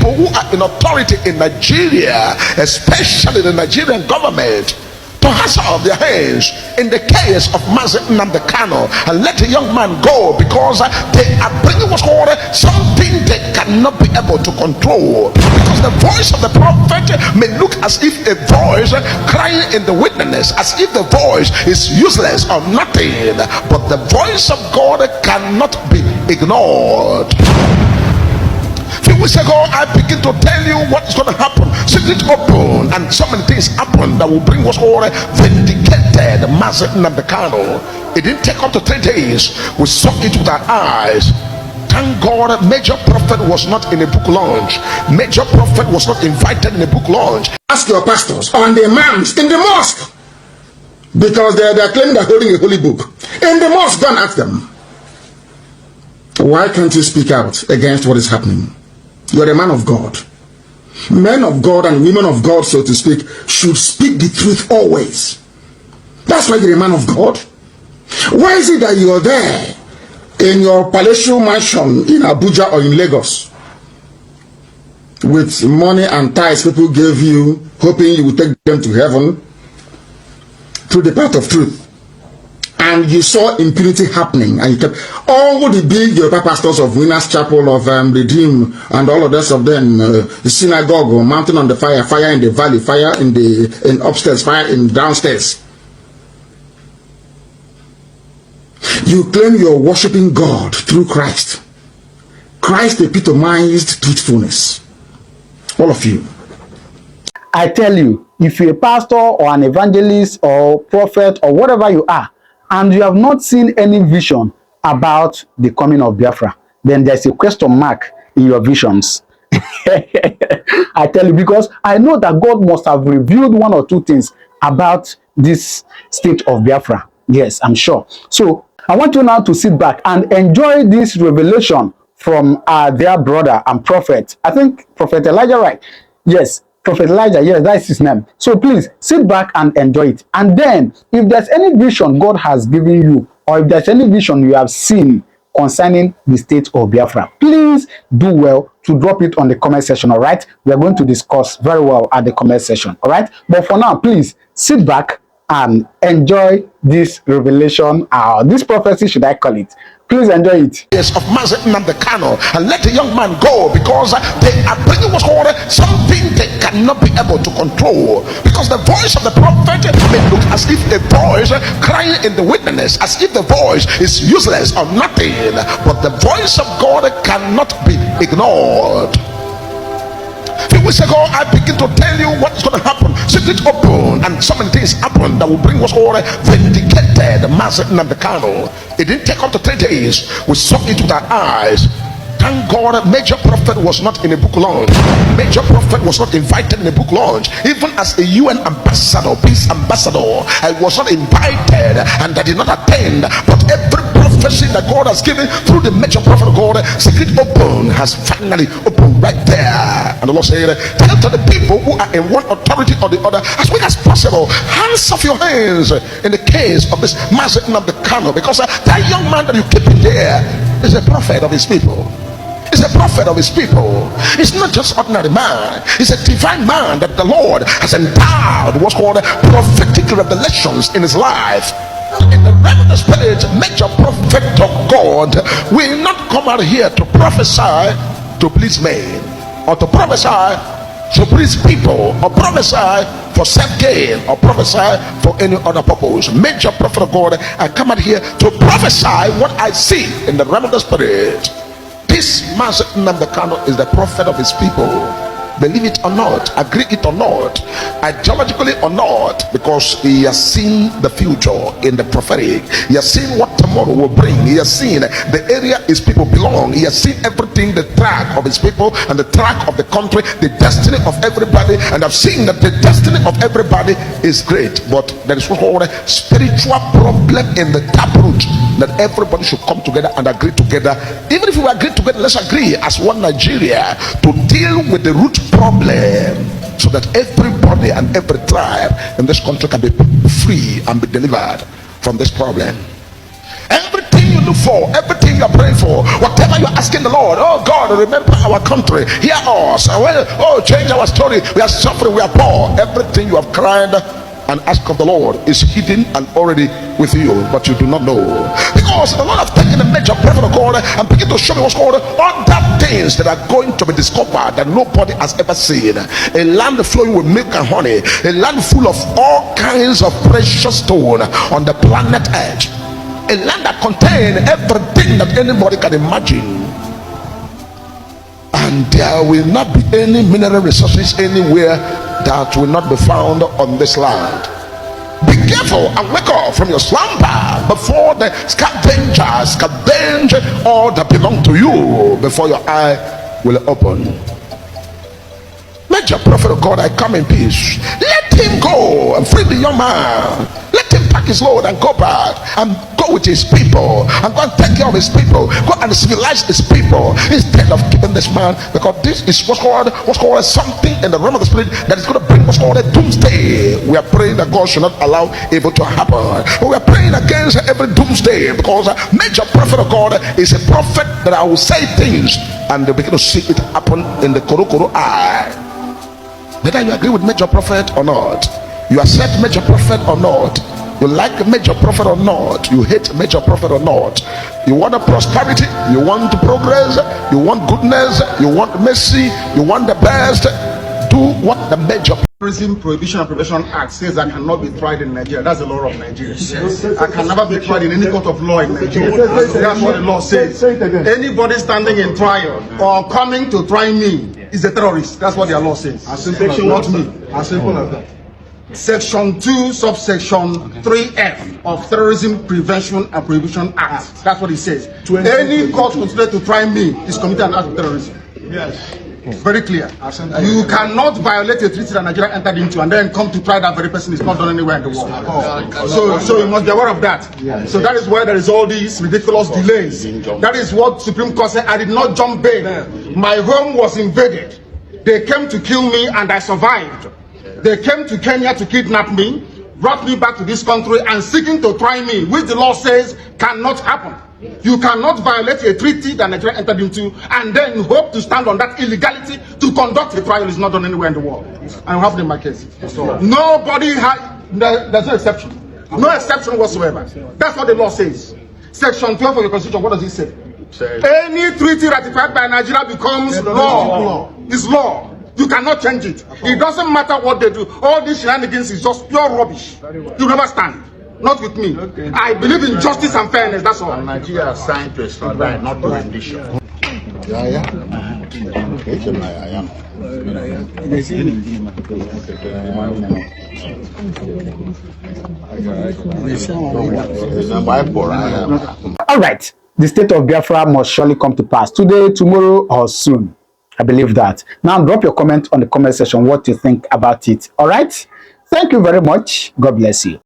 people who are in authority in Nigeria, especially the Nigerian government, to hustle off their hands in the case of Nnamdi Kanu and let the young man go, because they are bringing what's called something they cannot be able to control. Because the voice of the prophet may look as if a voice crying in the wilderness, as if the voice is useless or nothing, but the voice of God cannot be ignored. Few weeks ago, I begin to tell you what is going to happen. Secret open, and so many things happen that will bring what's called vindicated Nnamdi Kanu. It didn't take up to 3 days. We saw it with our eyes. Thank God, Major Prophet was not in a book launch. Major Prophet was not invited in a book launch. Ask your pastors and the imams in the mosque, because they are claiming they're holding a holy book. In the mosque, don't ask them. Why can't you speak out against what is happening? You're a man of God. Men of God and women of God, so to speak, should speak the truth always. That's why you're a man of God. Why is it that you're there in your palatial mansion in Abuja or in Lagos with money and tithes people gave you, hoping you will take them to heaven through the path of truth, and you saw impunity happening, and you kept all the big Yoruba pastors of Winners Chapel, of Redeem, and all of the rest of them, the synagogue, or mountain on the fire, fire in the valley, fire in upstairs, fire in downstairs. You claim you're worshiping God through Christ. Christ epitomized truthfulness. All of you. I tell you, if you're a pastor or an evangelist or prophet or whatever you are, and you have not seen any vision about the coming of Biafra, then there's a question mark in your visions. I tell you, because I know that God must have revealed 1 or 2 things about this state of Biafra. Yes, I'm sure. So I want you now to sit back and enjoy this revelation from their brother and prophet. I think Prophet Elijah, right? Yes, Prophet Elijah, yes, that's his name. So please sit back and enjoy it. And then, if there's any vision God has given you, or if there's any vision you have seen concerning the state of Biafra, please do well to drop it on the comment section, all right? We are going to discuss very well at the comment section, all right? But for now, please sit back and enjoy this revelation, this prophecy, should I call it. Please enjoy it. Yes, of Nnamdi Kanu, and let the young man go, because they are bringing what's called something they cannot be able to control. Because the voice of the prophet may look as if a voice crying in the wilderness, as if the voice is useless or nothing, but the voice of God cannot be ignored. A few weeks ago, I begin to tell you what is going to happen. Secret open, and so many things happen that will bring what's called vindicated Nnamdi Kanu. It didn't take up to 3 days. We saw it with our eyes. Thank God, Major Prophet was not in a book launch. Major Prophet was not invited in a book launch. Even as a UN ambassador, peace ambassador, I was not invited, and I did not attend. But every prophecy that God has given through the Major Prophet of God, secret open, has finally opened right there. And the Lord said, tell to the people who are in one authority or the other, as quick as possible, hands off your hands in the case of this Nnamdi Kanu, because that young man that you keep in there is a prophet of his people. He's a prophet of his people. He's not just ordinary man. He's a divine man that the Lord has endowed what's called prophetic revelations in his life. In the realm of the spirit, Major Prophet of God will not come out here to prophesy to please men, or to prophesy to please people, or prophesy for self-gain, or prophesy for any other purpose. Major Prophet of God, I come out here to prophesy what I see in the realm of the spirit. This Nnamdi Kanu is the prophet of his people. Believe it or not, agree it or not, ideologically or not, because he has seen the future in the prophetic. He has seen what tomorrow will bring. He has seen the area his people belong. He has seen everything, the track of his people and the track of the country, the destiny of everybody. And I've seen that the destiny of everybody is great, but there is what called a spiritual problem in the taproot, that everybody should come together and agree together. Even if we agree together, let's agree as one Nigeria to deal with the root problem, so that everybody and every tribe in this country can be free and be delivered from this problem. Everything everything you look for, everything you're praying for, whatever you're asking the Lord, oh God, remember our country, hear us, oh, change our story, we are suffering, we are poor, everything you have cried and ask of the Lord is hidden and already with you, but you do not know. Because the Lord have taken a major prophet of God and begin to show me what's called other things that are going to be discovered that nobody has ever seen. A land flowing with milk and honey, a land full of all kinds of precious stone on the planet Earth, a land that contains everything that anybody can imagine. And there will not be any mineral resources anywhere that will not be found on this land. Be careful and wake up from your slumber before the scavengers scavenge all that belong to you before your eye will open. Major prophet of God, I come in peace. Let him go and free the young man. Let him pack his load and go back and go with his people and go and take care of his people. Go and civilize his people instead of keeping this man, because this is what's called something in the realm of the spirit that is going to bring what's called a doomsday. We are praying that God should not allow evil to happen, but we are praying against every doomsday, because a major prophet of God is a prophet that I will say things and they begin to see it happen in the korokoro eye. Whether you agree with major prophet or not, you accept major prophet or not, you like major prophet or not, you hate major prophet or not, you want a prosperity, you want progress, you want goodness, you want mercy, you want the best, do what the major Prison Prohibition and Prevention Act says I cannot be tried in Nigeria. That's the law of Nigeria. I can never be tried in any court of law in Nigeria. That's what the law says. Anybody standing in trial or coming to try me is a terrorist. That's what their law says. Not me. As simple as that. Section 2, subsection 3F of Terrorism Prevention and Prohibition Act. That's what it says. Any court considered to try me is committed an act of terrorism. Yes. Very clear. You cannot violate a treaty that Nigeria entered into and then come to try that very person. Is not done anywhere in the world. So you must be aware of that. So that is why there is all these ridiculous delays. That is what Supreme Court said. I did not jump bail. My home was invaded. They came to kill me and I survived. They came to Kenya to kidnap me, brought me back to this country and seeking to try me, which the law says cannot happen. You cannot violate a treaty that Nigeria entered into and then hope to stand on that illegality to conduct a trial. Is not done anywhere in the world. I have it in my case. Nobody has, there's no exception. No exception whatsoever. That's what the law says. Section 12 of the Constitution, what does it say? Any treaty ratified by Nigeria becomes law. It's law. You cannot change it. It doesn't matter what they do. All these shenanigans is just pure rubbish. You never stand. Not with me. I believe in justice and fairness, that's all. Nigeria is signed to extradite, not to rendition. All right. The state of Biafra must surely come to pass today, tomorrow, or soon. I believe that. Now, drop your comment on the comment section what you think about it. All right. Thank you very much. God bless you.